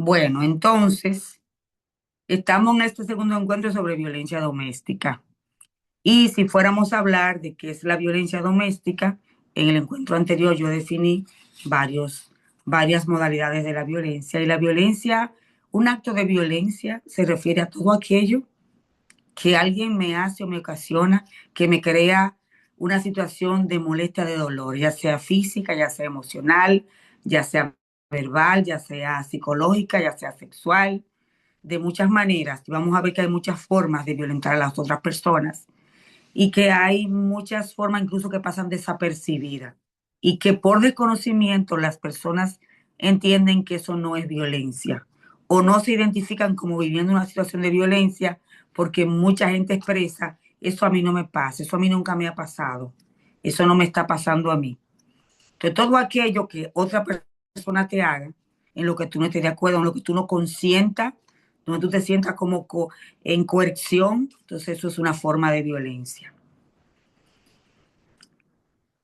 Bueno, entonces, estamos en este segundo encuentro sobre violencia doméstica. Y si fuéramos a hablar de qué es la violencia doméstica, en el encuentro anterior yo definí varias modalidades de la violencia. Y la violencia, un acto de violencia se refiere a todo aquello que alguien me hace o me ocasiona, que me crea una situación de molestia, de dolor, ya sea física, ya sea emocional, ya sea verbal, ya sea psicológica, ya sea sexual, de muchas maneras. Y vamos a ver que hay muchas formas de violentar a las otras personas y que hay muchas formas incluso que pasan desapercibidas y que por desconocimiento las personas entienden que eso no es violencia o no se identifican como viviendo una situación de violencia porque mucha gente expresa, eso a mí no me pasa, eso a mí nunca me ha pasado, eso no me está pasando a mí. Entonces todo aquello que otra persona te haga, en lo que tú no estés de acuerdo, en lo que tú no consientas, donde tú te sientas como en coerción, entonces eso es una forma de violencia.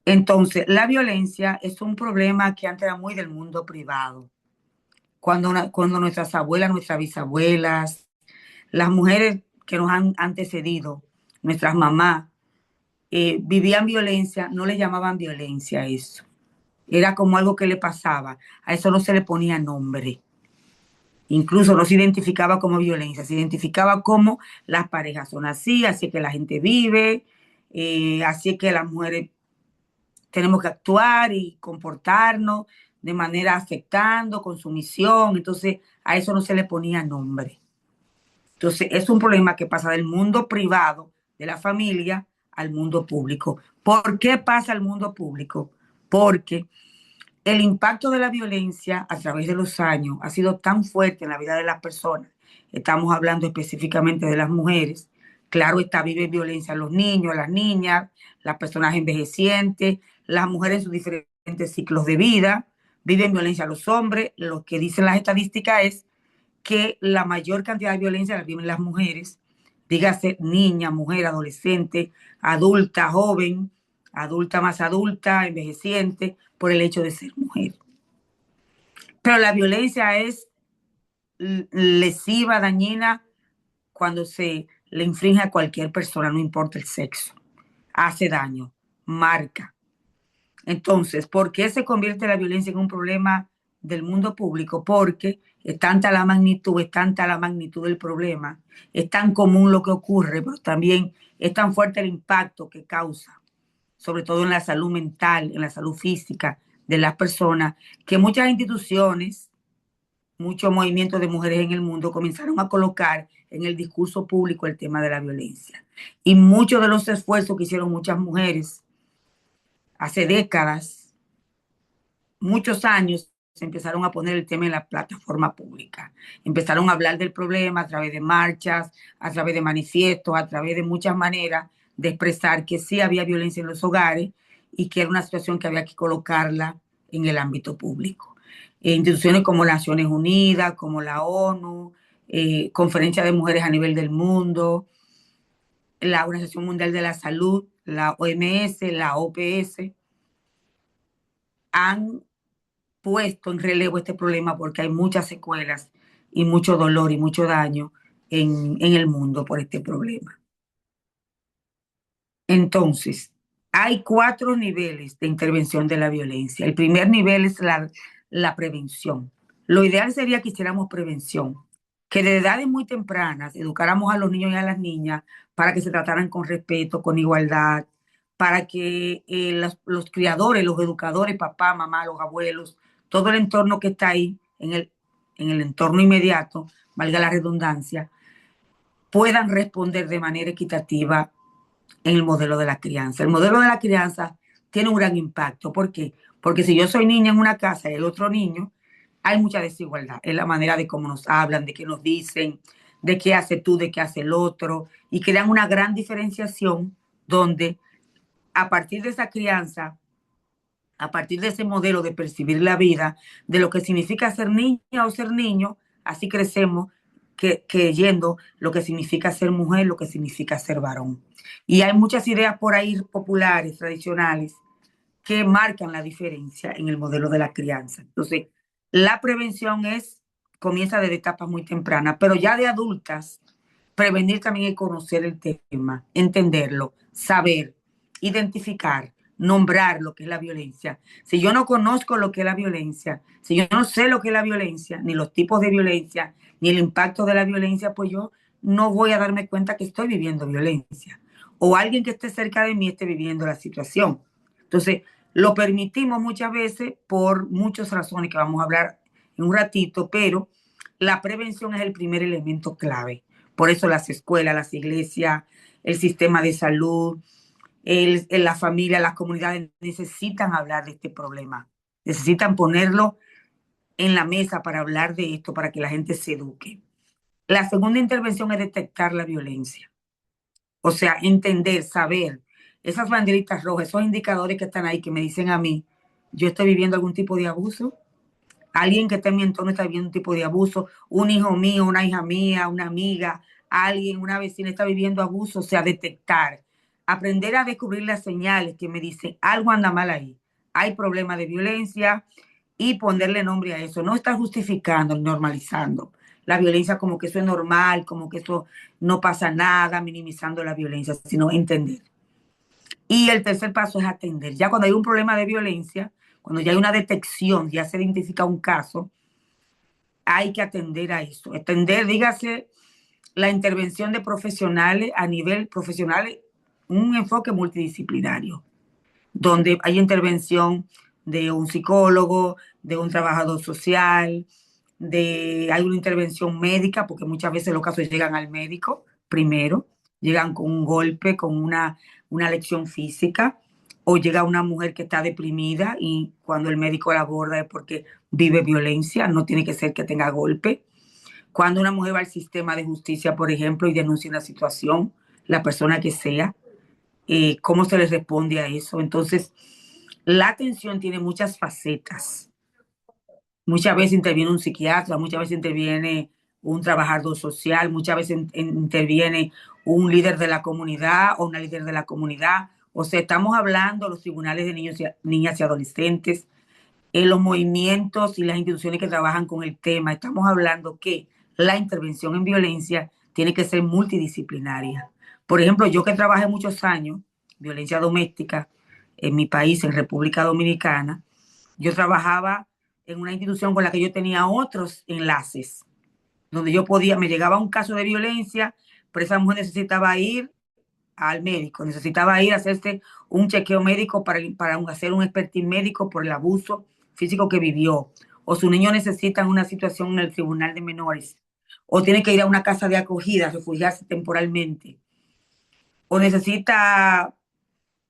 Entonces, la violencia es un problema que antes era muy del mundo privado. Cuando nuestras abuelas, nuestras bisabuelas, las mujeres que nos han antecedido, nuestras mamás, vivían violencia, no le llamaban violencia a eso. Era como algo que le pasaba. A eso no se le ponía nombre. Incluso no se identificaba como violencia, se identificaba como las parejas son así que la gente vive, así que las mujeres tenemos que actuar y comportarnos de manera afectando, con sumisión. Entonces, a eso no se le ponía nombre. Entonces, es un problema que pasa del mundo privado de la familia al mundo público. ¿Por qué pasa al mundo público? Porque el impacto de la violencia a través de los años ha sido tan fuerte en la vida de las personas. Estamos hablando específicamente de las mujeres. Claro, está vive violencia a los niños, a las niñas, las personas envejecientes, las mujeres en sus diferentes ciclos de vida, viven violencia a los hombres. Lo que dicen las estadísticas es que la mayor cantidad de violencia la viven las mujeres, dígase niña, mujer, adolescente, adulta, joven, adulta más adulta, envejeciente, por el hecho de ser mujer. Pero la violencia es lesiva, dañina, cuando se le infringe a cualquier persona, no importa el sexo. Hace daño, marca. Entonces, ¿por qué se convierte la violencia en un problema del mundo público? Porque es tanta la magnitud del problema, es tan común lo que ocurre, pero también es tan fuerte el impacto que causa, sobre todo en la salud mental, en la salud física de las personas, que muchas instituciones, muchos movimientos de mujeres en el mundo comenzaron a colocar en el discurso público el tema de la violencia. Y muchos de los esfuerzos que hicieron muchas mujeres hace décadas, muchos años, se empezaron a poner el tema en la plataforma pública. Empezaron a hablar del problema a través de marchas, a través de manifiestos, a través de muchas maneras de expresar que sí había violencia en los hogares y que era una situación que había que colocarla en el ámbito público. Instituciones como Naciones Unidas, como la ONU, Conferencia de Mujeres a nivel del mundo, la Organización Mundial de la Salud, la OMS, la OPS, han puesto en relevo este problema porque hay muchas secuelas y mucho dolor y mucho daño en el mundo por este problema. Entonces, hay 4 niveles de intervención de la violencia. El primer nivel es la prevención. Lo ideal sería que hiciéramos prevención, que de edades muy tempranas educáramos a los niños y a las niñas para que se trataran con respeto, con igualdad, para que los criadores, los educadores, papá, mamá, los abuelos, todo el entorno que está ahí, en el entorno inmediato, valga la redundancia, puedan responder de manera equitativa en el modelo de la crianza. El modelo de la crianza tiene un gran impacto. ¿Por qué? Porque si yo soy niña en una casa y el otro niño, hay mucha desigualdad en la manera de cómo nos hablan, de qué nos dicen, de qué hace tú, de qué hace el otro, y crean una gran diferenciación donde a partir de esa crianza, a partir de ese modelo de percibir la vida, de lo que significa ser niña o ser niño, así crecemos creyendo lo que significa ser mujer, lo que significa ser varón. Y hay muchas ideas por ahí populares, tradicionales, que marcan la diferencia en el modelo de la crianza. Entonces, la prevención es comienza desde etapas muy tempranas, pero ya de adultas, prevenir también es conocer el tema, entenderlo, saber, identificar, nombrar lo que es la violencia. Si yo no conozco lo que es la violencia, si yo no sé lo que es la violencia, ni los tipos de violencia, ni el impacto de la violencia, pues yo no voy a darme cuenta que estoy viviendo violencia. O alguien que esté cerca de mí esté viviendo la situación. Entonces, lo permitimos muchas veces por muchas razones que vamos a hablar en un ratito, pero la prevención es el primer elemento clave. Por eso las escuelas, las iglesias, el sistema de salud, la familia, las comunidades necesitan hablar de este problema. Necesitan ponerlo en la mesa para hablar de esto, para que la gente se eduque. La segunda intervención es detectar la violencia. O sea, entender, saber, esas banderitas rojas, esos indicadores que están ahí que me dicen a mí, yo estoy viviendo algún tipo de abuso, alguien que está en mi entorno está viviendo un tipo de abuso, un hijo mío, una hija mía, una amiga, alguien, una vecina está viviendo abuso, o sea, detectar, aprender a descubrir las señales que me dicen algo anda mal ahí, hay problemas de violencia y ponerle nombre a eso, no estar justificando, normalizando la violencia como que eso es normal, como que eso no pasa nada, minimizando la violencia, sino entender. Y el tercer paso es atender. Ya cuando hay un problema de violencia, cuando ya hay una detección, ya se identifica un caso, hay que atender a eso. Atender, dígase, la intervención de profesionales a nivel profesional, un enfoque multidisciplinario, donde hay intervención de un psicólogo, de un trabajador social, hay una intervención médica, porque muchas veces los casos llegan al médico primero, llegan con un golpe, con una lesión física, o llega una mujer que está deprimida y cuando el médico la aborda es porque vive violencia, no tiene que ser que tenga golpe. Cuando una mujer va al sistema de justicia, por ejemplo, y denuncia una situación, la persona que sea, cómo se les responde a eso. Entonces, la atención tiene muchas facetas. Muchas veces interviene un psiquiatra, muchas veces interviene un trabajador social, muchas veces interviene un líder de la comunidad o una líder de la comunidad. O sea, estamos hablando de los tribunales de niños niñas y adolescentes, en los movimientos y las instituciones que trabajan con el tema. Estamos hablando que la intervención en violencia tiene que ser multidisciplinaria. Por ejemplo, yo que trabajé muchos años, violencia doméstica, en mi país, en República Dominicana, yo trabajaba en una institución con la que yo tenía otros enlaces, donde yo podía, me llegaba un caso de violencia, pero esa mujer necesitaba ir al médico, necesitaba ir a hacerse un chequeo médico para hacer un expertise médico por el abuso físico que vivió, o su niño necesita una situación en el tribunal de menores, o tiene que ir a una casa de acogida, refugiarse temporalmente, o necesita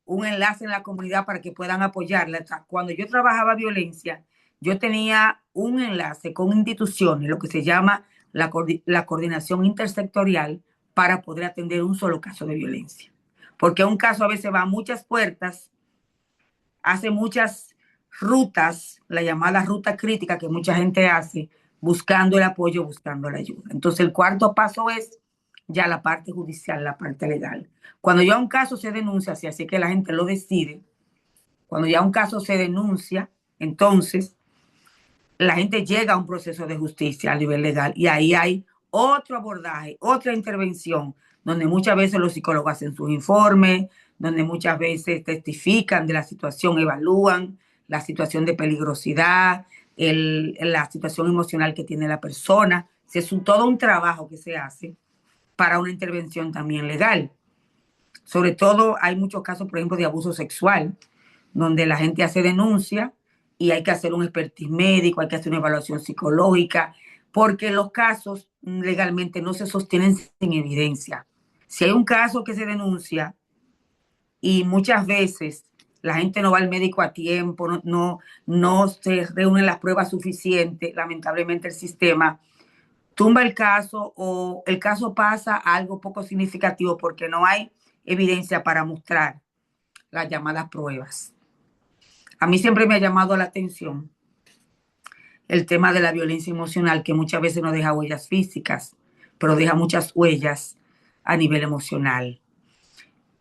un enlace en la comunidad para que puedan apoyarla. Cuando yo trabajaba violencia, yo tenía un enlace con instituciones, lo que se llama la coordinación intersectorial, para poder atender un solo caso de violencia. Porque un caso a veces va a muchas puertas, hace muchas rutas, la llamada ruta crítica que mucha gente hace, buscando el apoyo, buscando la ayuda. Entonces el cuarto paso es ya la parte judicial, la parte legal. Cuando ya un caso se denuncia, si así que la gente lo decide, cuando ya un caso se denuncia, entonces la gente llega a un proceso de justicia a nivel legal y ahí hay otro abordaje, otra intervención, donde muchas veces los psicólogos hacen sus informes, donde muchas veces testifican de la situación, evalúan la situación de peligrosidad, la situación emocional que tiene la persona. Es todo un trabajo que se hace para una intervención también legal. Sobre todo hay muchos casos, por ejemplo, de abuso sexual, donde la gente hace denuncia y hay que hacer un expertise médico, hay que hacer una evaluación psicológica, porque los casos legalmente no se sostienen sin evidencia. Si hay un caso que se denuncia y muchas veces la gente no va al médico a tiempo, no se reúnen las pruebas suficientes, lamentablemente el sistema tumba el caso o el caso pasa a algo poco significativo porque no hay evidencia para mostrar las llamadas pruebas. A mí siempre me ha llamado la atención el tema de la violencia emocional, que muchas veces no deja huellas físicas, pero deja muchas huellas a nivel emocional.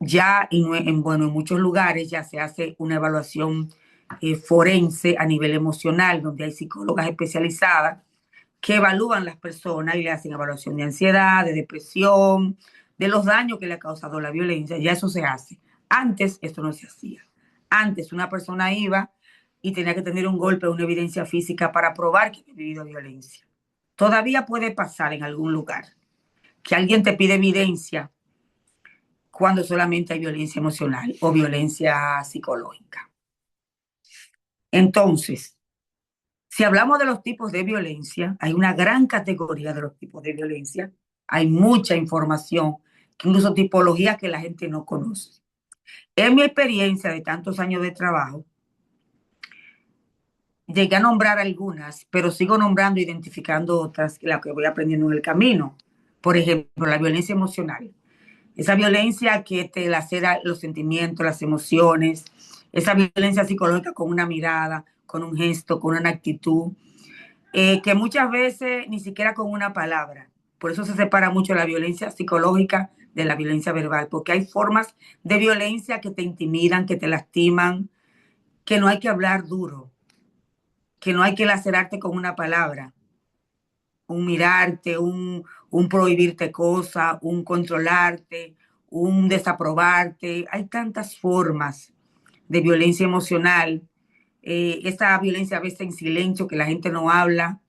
Ya bueno, en muchos lugares ya se hace una evaluación forense a nivel emocional, donde hay psicólogas especializadas que evalúan las personas y le hacen evaluación de ansiedad, de depresión, de los daños que le ha causado la violencia. Ya eso se hace. Antes esto no se hacía. Antes una persona iba y tenía que tener un golpe o una evidencia física para probar que había vivido violencia. Todavía puede pasar en algún lugar que alguien te pide evidencia cuando solamente hay violencia emocional o violencia psicológica. Entonces, si hablamos de los tipos de violencia, hay una gran categoría de los tipos de violencia. Hay mucha información, incluso tipologías que la gente no conoce. En mi experiencia de tantos años de trabajo, llegué a nombrar algunas, pero sigo nombrando e identificando otras, las que voy aprendiendo en el camino. Por ejemplo, la violencia emocional. Esa violencia que te lacera los sentimientos, las emociones. Esa violencia psicológica con una mirada, con un gesto, con una actitud. Que muchas veces ni siquiera con una palabra. Por eso se separa mucho la violencia psicológica de la violencia verbal, porque hay formas de violencia que te intimidan, que te lastiman, que no hay que hablar duro, que no hay que lacerarte con una palabra, un mirarte, un prohibirte cosas, un controlarte, un desaprobarte. Hay tantas formas de violencia emocional. Esta violencia a veces en silencio, que la gente no habla,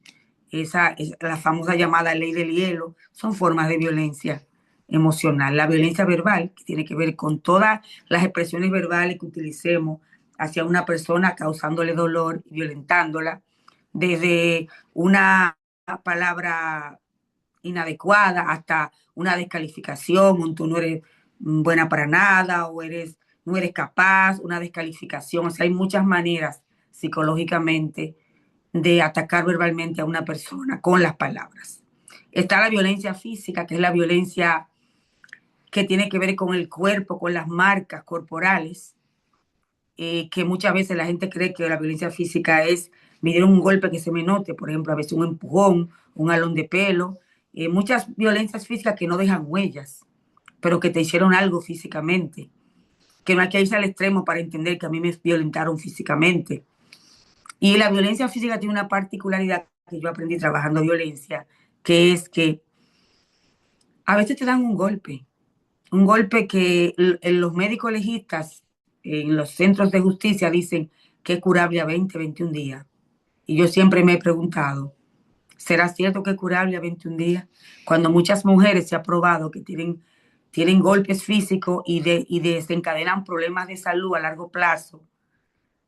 la famosa llamada ley del hielo, son formas de violencia emocional. La violencia verbal, que tiene que ver con todas las expresiones verbales que utilicemos hacia una persona, causándole dolor y violentándola, desde una palabra inadecuada hasta una descalificación, un tú no eres buena para nada o no eres capaz, una descalificación. O sea, hay muchas maneras psicológicamente de atacar verbalmente a una persona con las palabras. Está la violencia física, que es la violencia que tiene que ver con el cuerpo, con las marcas corporales, que muchas veces la gente cree que la violencia física es, me dieron un golpe que se me note, por ejemplo, a veces un empujón, un alón de pelo, muchas violencias físicas que no dejan huellas, pero que te hicieron algo físicamente, que no hay que irse al extremo para entender que a mí me violentaron físicamente. Y la violencia física tiene una particularidad que yo aprendí trabajando violencia, que es que a veces te dan un golpe que en los médicos legistas, en los centros de justicia dicen que es curable a 20, 21 días. Y yo siempre me he preguntado, ¿será cierto que es curable a 21 días? Cuando muchas mujeres se ha probado que tienen golpes físicos y desencadenan problemas de salud a largo plazo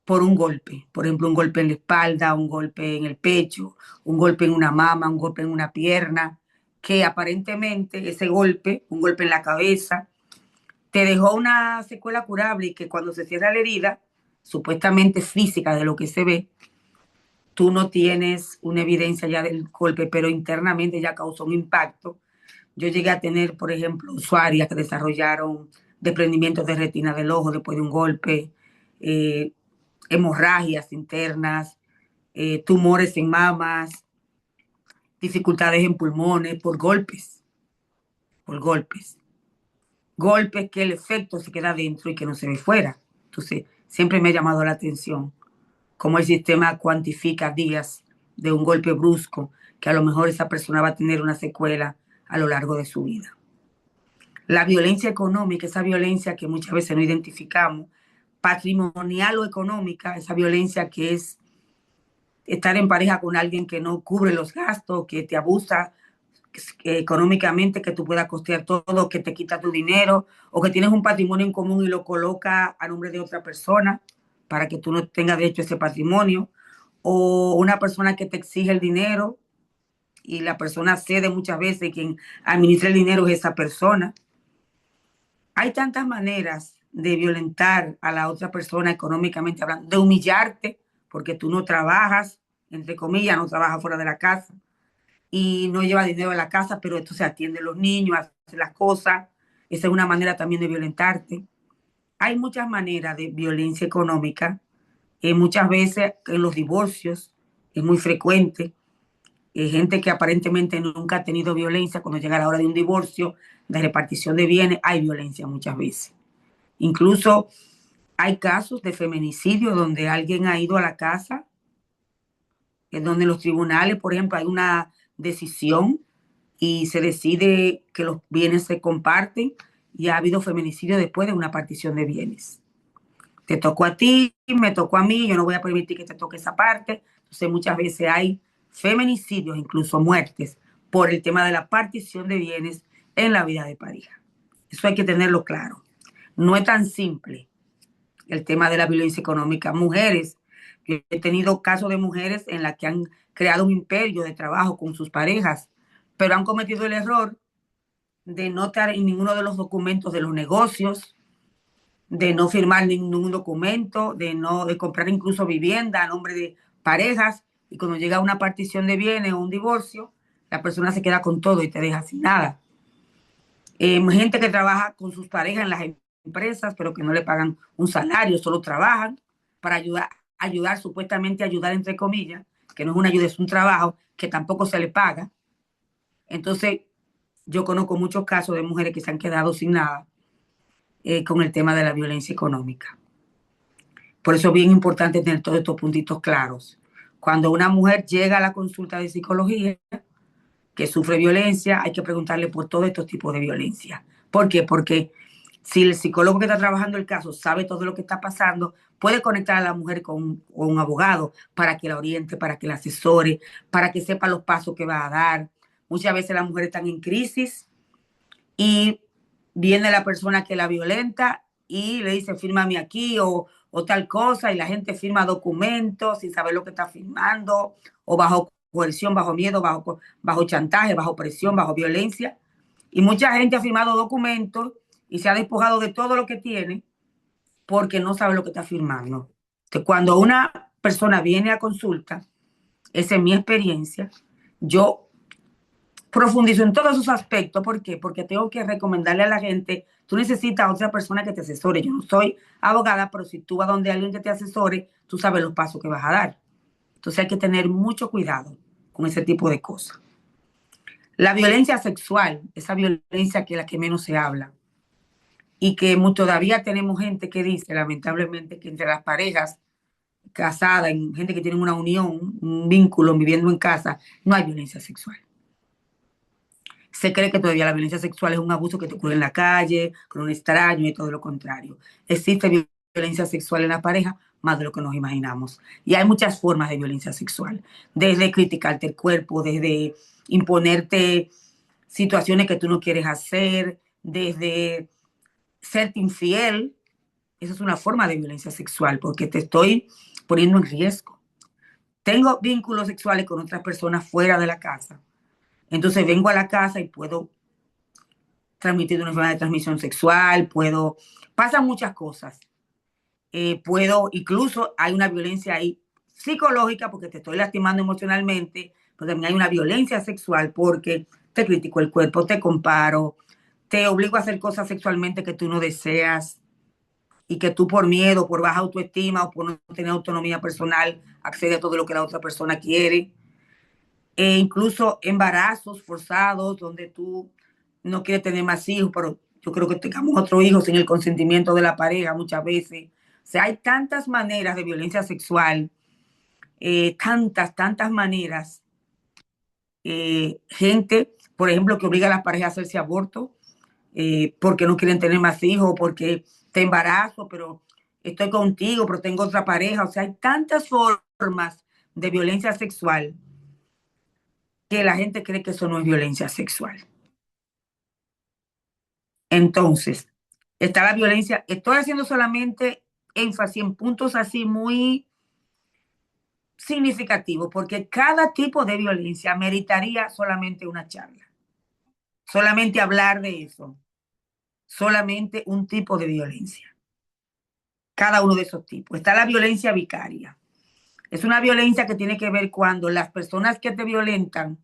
por un golpe. Por ejemplo, un golpe en la espalda, un golpe en el pecho, un golpe en una mama, un golpe en una pierna, que aparentemente ese golpe, un golpe en la cabeza, te dejó una secuela curable y que cuando se cierra la herida, supuestamente física de lo que se ve, tú no tienes una evidencia ya del golpe, pero internamente ya causó un impacto. Yo llegué a tener, por ejemplo, usuarias que desarrollaron desprendimientos de retina del ojo después de un golpe, eh, hemorragias internas, tumores en mamas, dificultades en pulmones por golpes. Golpes que el efecto se queda dentro y que no se ve fuera. Entonces, siempre me ha llamado la atención cómo el sistema cuantifica días de un golpe brusco, que a lo mejor esa persona va a tener una secuela a lo largo de su vida. La violencia económica, esa violencia que muchas veces no identificamos, patrimonial o económica, esa violencia que es estar en pareja con alguien que no cubre los gastos, que te abusa económicamente, que tú puedas costear todo, que te quita tu dinero, o que tienes un patrimonio en común y lo coloca a nombre de otra persona para que tú no tengas derecho a ese patrimonio, o una persona que te exige el dinero y la persona cede muchas veces y quien administra el dinero es esa persona. Hay tantas maneras de violentar a la otra persona económicamente hablando, de humillarte porque tú no trabajas, entre comillas, no trabajas fuera de la casa y no lleva dinero a la casa, pero esto se atiende a los niños, hace las cosas. Esa es una manera también de violentarte. Hay muchas maneras de violencia económica. Muchas veces en los divorcios es muy frecuente. Gente que aparentemente nunca ha tenido violencia, cuando llega la hora de un divorcio, de repartición de bienes, hay violencia muchas veces. Incluso hay casos de feminicidio donde alguien ha ido a la casa donde en los tribunales, por ejemplo, hay una decisión y se decide que los bienes se comparten y ha habido feminicidio después de una partición de bienes. Te tocó a ti, me tocó a mí, yo no voy a permitir que te toque esa parte. Entonces muchas veces hay feminicidios, incluso muertes, por el tema de la partición de bienes en la vida de pareja. Eso hay que tenerlo claro. No es tan simple el tema de la violencia económica. Mujeres, yo he tenido casos de mujeres en las que han creado un imperio de trabajo con sus parejas, pero han cometido el error de no estar en ninguno de los documentos de los negocios, de no firmar ningún documento, de comprar incluso vivienda a nombre de parejas, y cuando llega una partición de bienes o un divorcio, la persona se queda con todo y te deja sin nada. Gente que trabaja con sus parejas en las empresas, pero que no le pagan un salario, solo trabajan para ayudar, supuestamente ayudar entre comillas, que no es una ayuda, es un trabajo que tampoco se le paga. Entonces, yo conozco muchos casos de mujeres que se han quedado sin nada con el tema de la violencia económica. Por eso es bien importante tener todos estos puntitos claros. Cuando una mujer llega a la consulta de psicología que sufre violencia, hay que preguntarle por todos estos tipos de violencia. ¿Por qué? Porque si el psicólogo que está trabajando el caso sabe todo lo que está pasando, puede conectar a la mujer con un abogado para que la oriente, para que la asesore, para que sepa los pasos que va a dar. Muchas veces las mujeres están en crisis y viene la persona que la violenta y le dice, fírmame aquí o tal cosa, y la gente firma documentos sin saber lo que está firmando, o bajo coerción, bajo miedo, bajo chantaje, bajo presión, bajo violencia. Y mucha gente ha firmado documentos y se ha despojado de todo lo que tiene porque no sabe lo que está firmando. Entonces, cuando una persona viene a consulta, esa es mi experiencia, yo profundizo en todos esos aspectos. ¿Por qué? Porque tengo que recomendarle a la gente, tú necesitas a otra persona que te asesore. Yo no soy abogada, pero si tú vas donde alguien que te asesore, tú sabes los pasos que vas a dar. Entonces hay que tener mucho cuidado con ese tipo de cosas. La violencia sexual, esa violencia que es la que menos se habla, y que todavía tenemos gente que dice, lamentablemente, que entre las parejas casadas, gente que tiene una unión, un vínculo, viviendo en casa, no hay violencia sexual. Se cree que todavía la violencia sexual es un abuso que te ocurre en la calle, con un extraño, y todo lo contrario. Existe violencia sexual en la pareja, más de lo que nos imaginamos. Y hay muchas formas de violencia sexual, desde criticarte el cuerpo, desde imponerte situaciones que tú no quieres hacer, desde serte infiel. Esa es una forma de violencia sexual, porque te estoy poniendo en riesgo. Tengo vínculos sexuales con otras personas fuera de la casa. Entonces vengo a la casa y puedo transmitir una enfermedad de transmisión sexual, pasan muchas cosas. Incluso hay una violencia ahí psicológica porque te estoy lastimando emocionalmente, pero también hay una violencia sexual porque te critico el cuerpo, te comparo, te obligo a hacer cosas sexualmente que tú no deseas y que tú por miedo, por baja autoestima o por no tener autonomía personal, accedes a todo lo que la otra persona quiere. Incluso embarazos forzados donde tú no quieres tener más hijos, pero yo creo que tengamos otro hijo sin el consentimiento de la pareja muchas veces. O sea, hay tantas maneras de violencia sexual, tantas maneras. Gente, por ejemplo, que obliga a las parejas a hacerse aborto porque no quieren tener más hijos, porque te embarazo, pero estoy contigo, pero tengo otra pareja. O sea, hay tantas formas de violencia sexual que la gente cree que eso no es violencia sexual. Entonces, está la violencia. Estoy haciendo solamente énfasis en puntos así muy significativos, porque cada tipo de violencia meritaría solamente una charla, solamente hablar de eso, solamente un tipo de violencia. Cada uno de esos tipos. Está la violencia vicaria. Es una violencia que tiene que ver cuando las personas que te violentan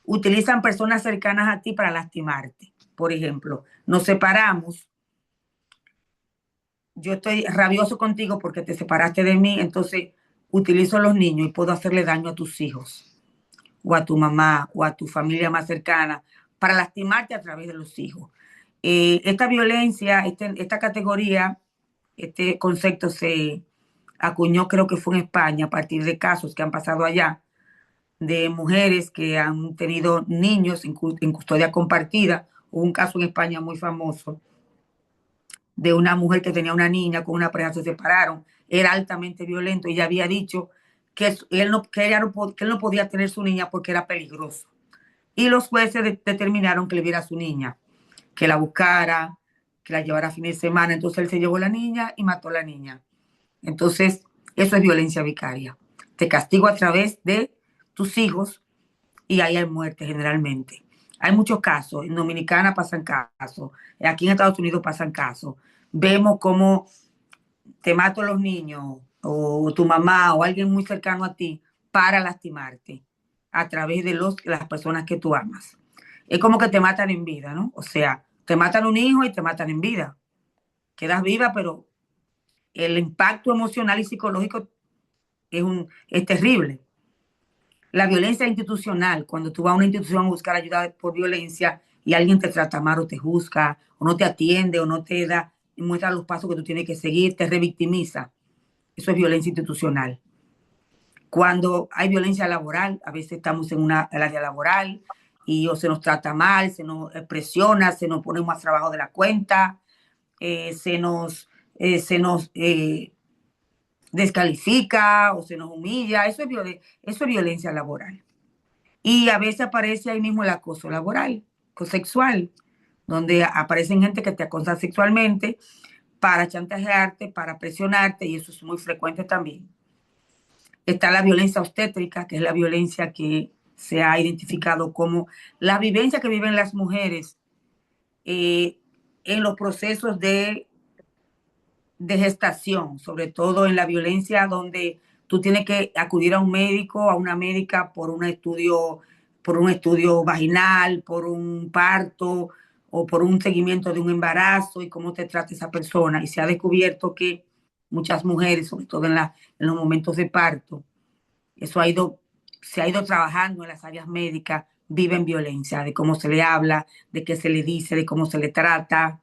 utilizan personas cercanas a ti para lastimarte. Por ejemplo, nos separamos, yo estoy rabioso contigo porque te separaste de mí, entonces utilizo a los niños y puedo hacerle daño a tus hijos, o a tu mamá, o a tu familia más cercana, para lastimarte a través de los hijos. Esta violencia, esta categoría, este concepto se acuñó, creo que fue en España, a partir de casos que han pasado allá, de mujeres que han tenido niños en custodia compartida. Hubo un caso en España muy famoso de una mujer que tenía una niña con una pareja, se separaron, era altamente violento y ella había dicho que él no podía tener su niña porque era peligroso. Y los jueces determinaron que le viera a su niña, que la buscara, que la llevara a fin de semana. Entonces él se llevó a la niña y mató a la niña. Entonces, eso es violencia vicaria. Te castigo a través de tus hijos y ahí hay muerte generalmente. Hay muchos casos, en Dominicana pasan casos, aquí en Estados Unidos pasan casos. Vemos cómo te mato a los niños o tu mamá o alguien muy cercano a ti para lastimarte a través de las personas que tú amas. Es como que te matan en vida, ¿no? O sea, te matan un hijo y te matan en vida. Quedas viva, pero el impacto emocional y psicológico es terrible. La violencia institucional, cuando tú vas a una institución a buscar ayuda por violencia y alguien te trata mal o te juzga o no te atiende o no te da y muestra los pasos que tú tienes que seguir, te revictimiza. Eso es violencia institucional. Cuando hay violencia laboral, a veces estamos en el área laboral y o se nos trata mal, se nos presiona, se nos pone más trabajo de la cuenta, se nos descalifica o se nos humilla. Eso es violencia laboral. Y a veces aparece ahí mismo el acoso laboral, sexual, donde aparecen gente que te acosa sexualmente para chantajearte, para presionarte, y eso es muy frecuente también. Está la violencia obstétrica, que es la violencia que se ha identificado como la vivencia que viven las mujeres eh, en los procesos de gestación, sobre todo en la violencia donde tú tienes que acudir a un médico, a una médica por un estudio vaginal, por un parto o por un seguimiento de un embarazo y cómo te trata esa persona. Y se ha descubierto que muchas mujeres, sobre todo en los momentos de parto, eso se ha ido trabajando en las áreas médicas, viven violencia, de cómo se le habla, de qué se le dice, de cómo se le trata.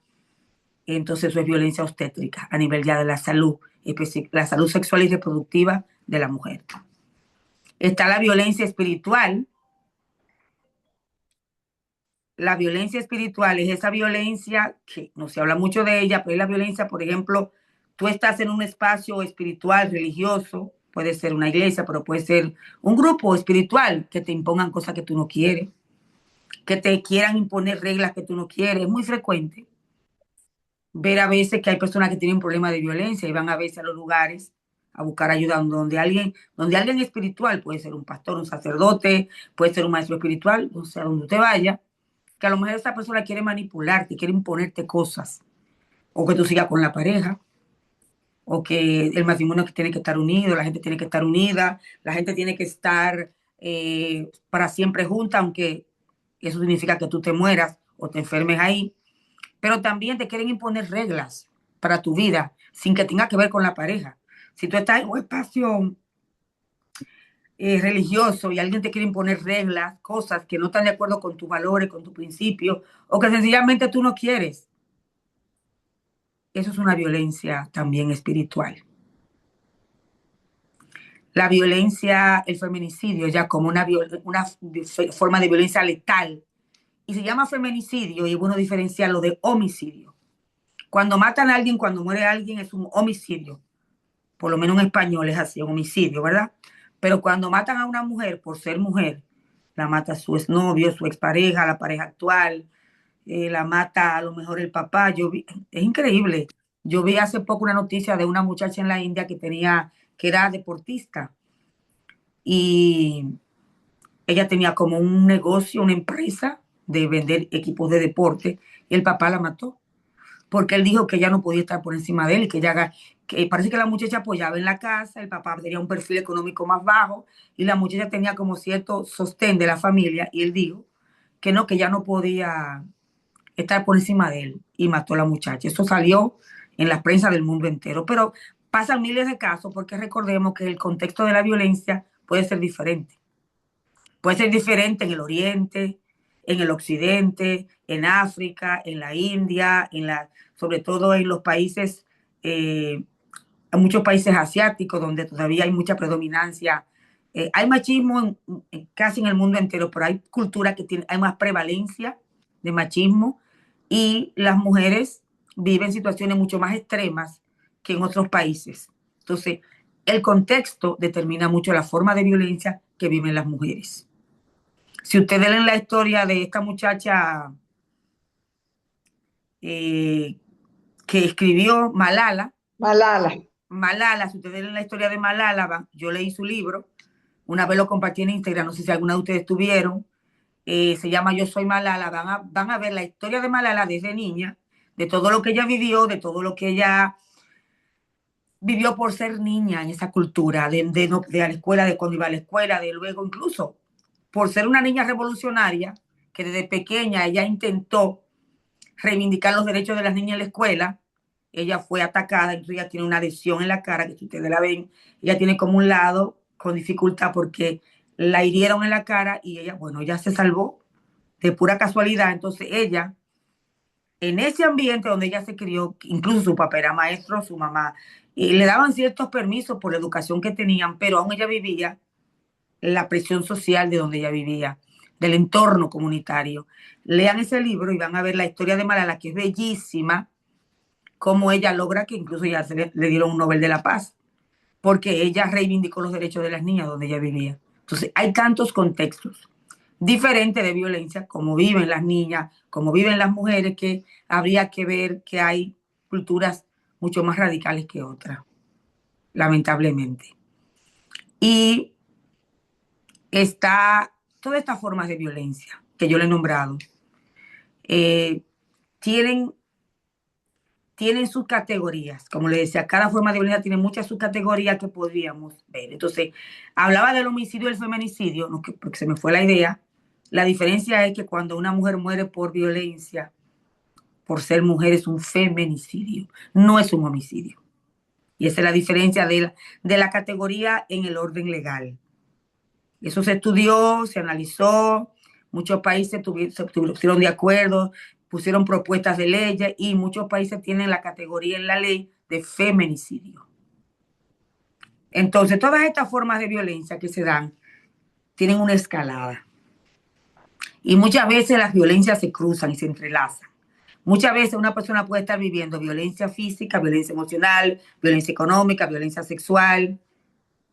Entonces eso es violencia obstétrica a nivel ya de la salud sexual y reproductiva de la mujer. Está la violencia espiritual. La violencia espiritual es esa violencia que no se habla mucho de ella, pero es la violencia, por ejemplo, tú estás en un espacio espiritual, religioso, puede ser una iglesia, pero puede ser un grupo espiritual que te impongan cosas que tú no quieres, que te quieran imponer reglas que tú no quieres. Es muy frecuente ver a veces que hay personas que tienen problemas de violencia y van a veces a los lugares a buscar ayuda donde alguien espiritual, puede ser un pastor, un sacerdote, puede ser un maestro espiritual, o sea, donde usted vaya, que a lo mejor esa persona quiere manipularte, quiere imponerte cosas, o que tú sigas con la pareja, o que el matrimonio que tiene que estar unido, la gente tiene que estar unida, la gente tiene que estar para siempre junta, aunque eso significa que tú te mueras o te enfermes ahí, pero también te quieren imponer reglas para tu vida sin que tenga que ver con la pareja. Si tú estás en un espacio religioso y alguien te quiere imponer reglas, cosas que no están de acuerdo con tus valores, con tus principios, o que sencillamente tú no quieres, eso es una violencia también espiritual. La violencia, el feminicidio, ya como una forma de violencia letal, y se llama feminicidio y es bueno diferenciarlo de homicidio. Cuando matan a alguien, cuando muere alguien, es un homicidio. Por lo menos en español es así, un homicidio, ¿verdad? Pero cuando matan a una mujer por ser mujer, la mata su exnovio, su expareja, la pareja actual, la mata a lo mejor el papá. Es increíble. Yo vi hace poco una noticia de una muchacha en la India que era deportista y ella tenía como un negocio, una empresa de vender equipos de deporte y el papá la mató porque él dijo que ella no podía estar por encima de él y que parece que la muchacha apoyaba en la casa, el papá tenía un perfil económico más bajo y la muchacha tenía como cierto sostén de la familia y él dijo que no, que ella no podía estar por encima de él y mató a la muchacha. Eso salió en la prensa del mundo entero, pero pasan miles de casos porque recordemos que el contexto de la violencia puede ser diferente. Puede ser diferente en el Oriente, en el Occidente, en África, en la India, sobre todo en los países, en muchos países asiáticos donde todavía hay mucha predominancia hay machismo casi en el mundo entero, pero hay culturas que hay más prevalencia de machismo y las mujeres viven situaciones mucho más extremas que en otros países. Entonces, el contexto determina mucho la forma de violencia que viven las mujeres. Si ustedes leen la historia de esta muchacha eh, que escribió Malala, Malala. Malala, si ustedes leen la historia de Malala, yo leí su libro, una vez lo compartí en Instagram, no sé si alguna de ustedes tuvieron, se llama Yo Soy Malala, van a ver la historia de Malala desde niña, de todo lo que ella vivió, de todo lo que ella vivió por ser niña en esa cultura, de la escuela, de cuando iba a la escuela, de luego incluso por ser una niña revolucionaria, que desde pequeña ella intentó reivindicar los derechos de las niñas en la escuela. Ella fue atacada, entonces ella tiene una lesión en la cara, que si ustedes la ven, ella tiene como un lado con dificultad porque la hirieron en la cara y ella, bueno, ya se salvó de pura casualidad. Entonces ella, en ese ambiente donde ella se crió, incluso su papá era maestro, su mamá, y le daban ciertos permisos por la educación que tenían, pero aún ella vivía la presión social de donde ella vivía, del entorno comunitario. Lean ese libro y van a ver la historia de Malala, que es bellísima, cómo ella logra que incluso ya le dieron un Nobel de la Paz, porque ella reivindicó los derechos de las niñas donde ella vivía. Entonces, hay tantos contextos diferentes de violencia, como viven las niñas, como viven las mujeres, que habría que ver que hay culturas mucho más radicales que otras, lamentablemente. Y está todas estas formas de violencia que yo le he nombrado, eh, tienen, tienen sus categorías. Como le decía, cada forma de violencia tiene muchas subcategorías que podríamos ver. Entonces, hablaba del homicidio y el feminicidio, no, porque se me fue la idea. La diferencia es que cuando una mujer muere por violencia, por ser mujer, es un feminicidio, no es un homicidio. Y esa es la diferencia de la categoría en el orden legal. Eso se estudió, se analizó, muchos países se pusieron de acuerdo, pusieron propuestas de leyes y muchos países tienen la categoría en la ley de feminicidio. Entonces, todas estas formas de violencia que se dan tienen una escalada. Y muchas veces las violencias se cruzan y se entrelazan. Muchas veces una persona puede estar viviendo violencia física, violencia emocional, violencia económica, violencia sexual.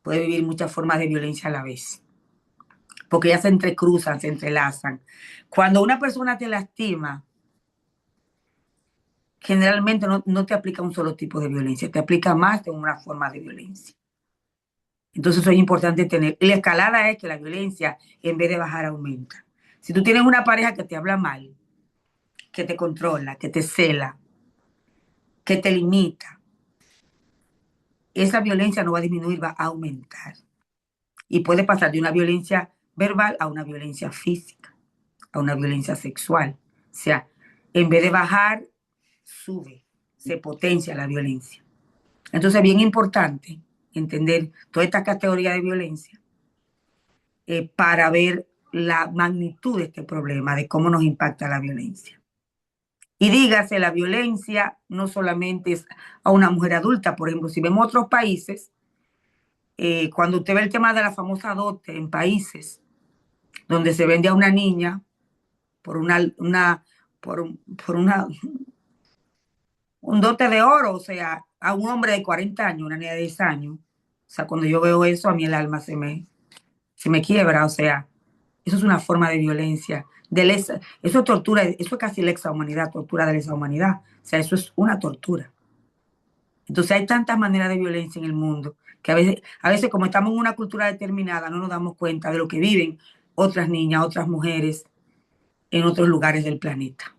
Puede vivir muchas formas de violencia a la vez, porque ellas se entrecruzan, se entrelazan. Cuando una persona te lastima, generalmente no te aplica un solo tipo de violencia, te aplica más de una forma de violencia. Entonces eso es importante tener. Y la escalada es que la violencia, en vez de bajar, aumenta. Si tú tienes una pareja que te habla mal, que te controla, que te cela, que te limita, esa violencia no va a disminuir, va a aumentar. Y puede pasar de una violencia verbal a una violencia física, a una violencia sexual. O sea, en vez de bajar, sube, se potencia la violencia. Entonces, bien importante entender toda esta categoría de violencia para ver la magnitud de este problema, de cómo nos impacta la violencia. Y dígase, la violencia no solamente es a una mujer adulta, por ejemplo, si vemos otros países, cuando usted ve el tema de la famosa dote en países donde se vende a una niña por por un dote de oro, o sea, a un hombre de 40 años, una niña de 10 años. O sea, cuando yo veo eso, a mí el alma se me quiebra, o sea, eso es una forma de violencia, eso es tortura, eso es casi lesa humanidad, tortura de lesa humanidad, o sea, eso es una tortura. Entonces hay tantas maneras de violencia en el mundo que a veces como estamos en una cultura determinada no nos damos cuenta de lo que viven otras niñas, otras mujeres en otros lugares del planeta.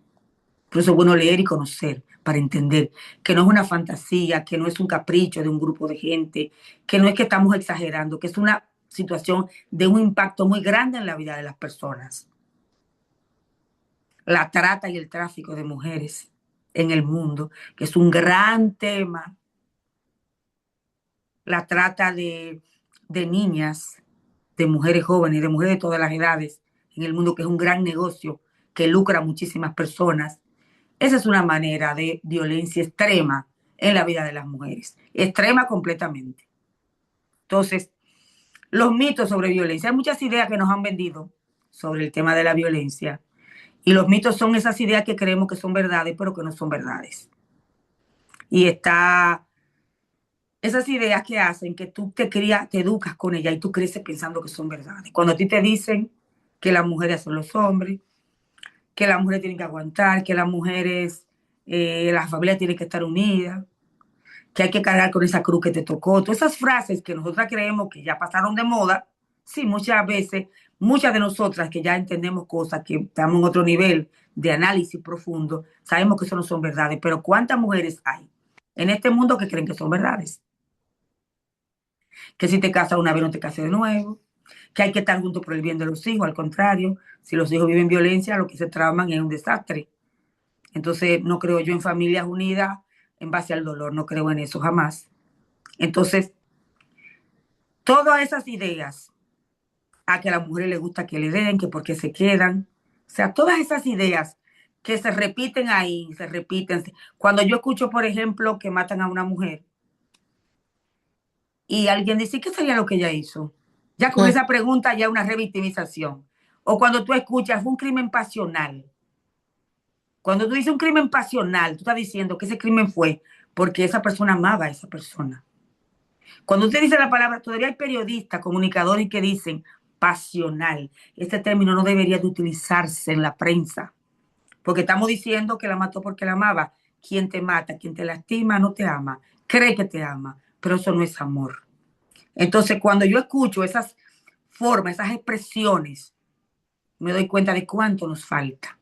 Por eso es bueno leer y conocer para entender que no es una fantasía, que no es un capricho de un grupo de gente, que no es que estamos exagerando, que es una situación de un impacto muy grande en la vida de las personas. La trata y el tráfico de mujeres en el mundo, que es un gran tema. La trata de niñas, de mujeres jóvenes, de mujeres de todas las edades en el mundo, que es un gran negocio que lucra a muchísimas personas. Esa es una manera de violencia extrema en la vida de las mujeres, extrema completamente. Entonces, Los mitos sobre violencia. Hay muchas ideas que nos han vendido sobre el tema de la violencia. Y los mitos son esas ideas que creemos que son verdades, pero que no son verdades. Y está esas ideas que hacen que tú te crías, te educas con ellas y tú creces pensando que son verdades. Cuando a ti te dicen que las mujeres son los hombres, que las mujeres tienen que aguantar, que las mujeres, las familias tienen que estar unidas, que hay que cargar con esa cruz que te tocó. Todas esas frases que nosotras creemos que ya pasaron de moda, sí, muchas veces, muchas de nosotras que ya entendemos cosas, que estamos en otro nivel de análisis profundo, sabemos que eso no son verdades, pero ¿cuántas mujeres hay en este mundo que creen que son verdades? Que si te casas una vez no te cases de nuevo, que hay que estar juntos por el bien de los hijos, al contrario, si los hijos viven violencia, lo que se traman es un desastre. Entonces, no creo yo en familias unidas en base al dolor, no creo en eso jamás. Entonces, todas esas ideas a que a las mujeres les gusta que le den, que porque se quedan, o sea, todas esas ideas que se repiten ahí, se repiten. Cuando yo escucho, por ejemplo, que matan a una mujer y alguien dice, ¿qué sería lo que ella hizo? Ya con Mm. esa pregunta ya una revictimización. O cuando tú escuchas, fue un crimen pasional. Cuando tú dices un crimen pasional, tú estás diciendo que ese crimen fue porque esa persona amaba a esa persona. Cuando usted dice la palabra, todavía hay periodistas, comunicadores que dicen pasional. Este término no debería de utilizarse en la prensa, porque estamos diciendo que la mató porque la amaba. Quien te mata, quien te lastima, no te ama. Cree que te ama, pero eso no es amor. Entonces, cuando yo escucho esas formas, esas expresiones, me doy cuenta de cuánto nos falta.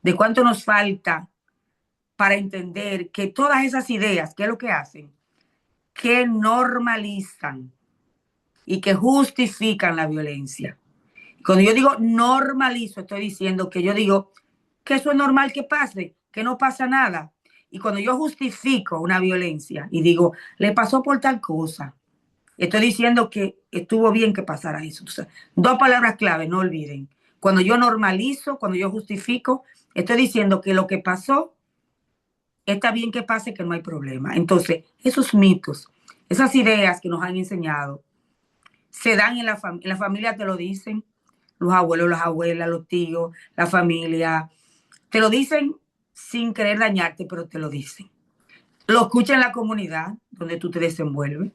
De cuánto nos falta para entender que todas esas ideas, ¿qué es lo que hacen? Que normalizan y que justifican la violencia. Cuando yo digo normalizo, estoy diciendo que yo digo que eso es normal que pase, que no pasa nada. Y cuando yo justifico una violencia y digo, le pasó por tal cosa, estoy diciendo que estuvo bien que pasara eso. O sea, dos palabras clave, no olviden. Cuando yo normalizo, cuando yo justifico, estoy diciendo que lo que pasó está bien que pase, que no hay problema. Entonces, esos mitos, esas ideas que nos han enseñado, se dan en la familia, te lo dicen, los abuelos, las abuelas, los tíos, la familia, te lo dicen sin querer dañarte, pero te lo dicen. Lo escucha en la comunidad donde tú te desenvuelves,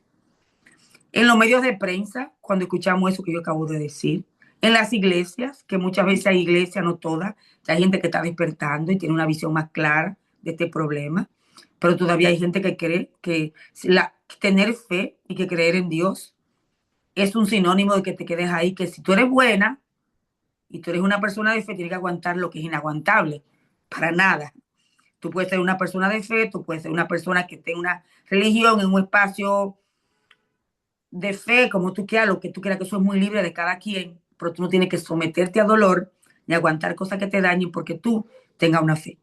en los medios de prensa, cuando escuchamos eso que yo acabo de decir, en las iglesias, que muchas veces hay iglesias, no todas, hay gente que está despertando y tiene una visión más clara de este problema, pero todavía hay gente que cree que tener fe y que creer en Dios es un sinónimo de que te quedes ahí, que si tú eres buena y tú eres una persona de fe, tienes que aguantar lo que es inaguantable, para nada. Tú puedes ser una persona de fe, tú puedes ser una persona que tenga una religión en un espacio de fe, como tú quieras, lo que tú quieras, que eso es muy libre de cada quien, pero tú no tienes que someterte a dolor ni aguantar cosas que te dañen porque tú tengas una fe.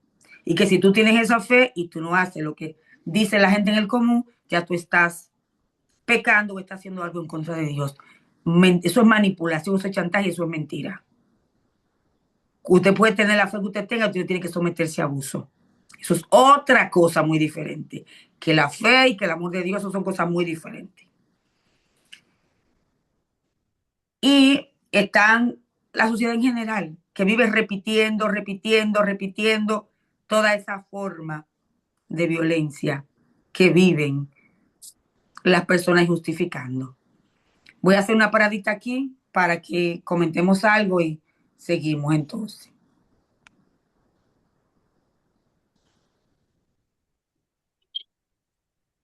Y que si tú tienes esa fe y tú no haces lo que dice la gente en el común, ya tú estás pecando o estás haciendo algo en contra de Dios. Eso es manipulación, eso es chantaje, eso es mentira. Usted puede tener la fe que usted tenga, usted tiene que someterse a abuso. Eso es otra cosa muy diferente. Que la fe y que el amor de Dios, eso son cosas muy diferentes. Y están la sociedad en general, que vive repitiendo, repitiendo, repitiendo toda esa forma de violencia que viven las personas justificando. Voy a hacer una paradita aquí para que comentemos algo y seguimos entonces.